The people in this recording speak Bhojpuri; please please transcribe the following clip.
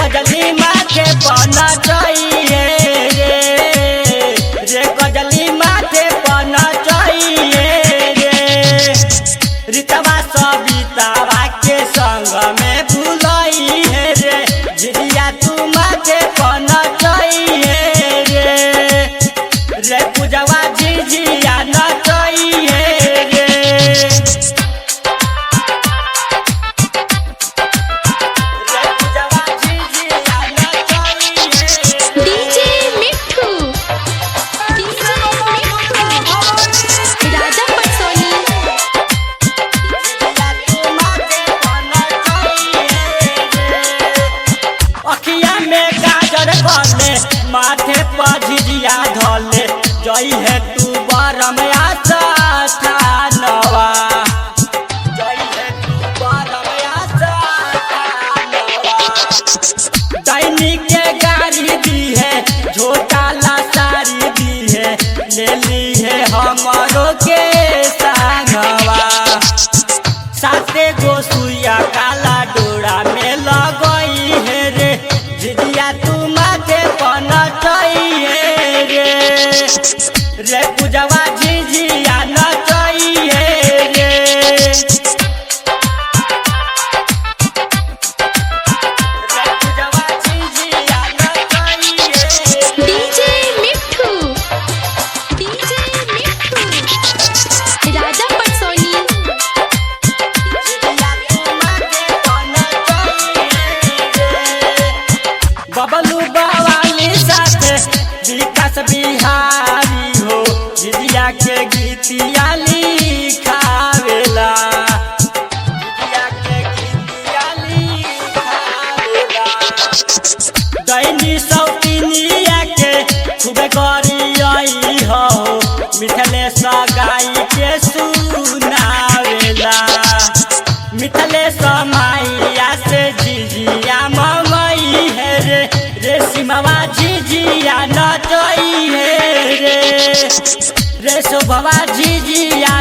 कजली माथे पना चाहिए रे कजली माथे पना चाहिए रे रीतवा सबितावा के संग में भुलई है रे झिझिया तू माथे पना चाहिए रे पूजवा झिझिया न चाहिए रे माथे पर झिझिया धले जई है तू बरम आस्थानवा जई है तू बरम आस्थानवा दैनी के गाड़ी दी है झोटा ला साड़ी दी है ले ली है हमरो के संगवा साथे गो सुइया काला डोरा में लगई है रे झिझिया तू माथे पना चाहिए रे पूजवा झिझिया न चाहिए रे पूजवा झिझिया न चाहिए डीजे मिट्ठू राजा पटसोनी बबलू बावाली साथे विकास बिहारी हो झिझिया के गीतिया लिखावेला झिझिया के गीतिया लिखावेला दैनी सौतिनिया के खूबे करियई हो मिथलेश गाई के सुनावेला मिथलेश माइया से झिझिया मंगई है रे सिमवा झिझिया न चाहिए रे शोभवा झिझिया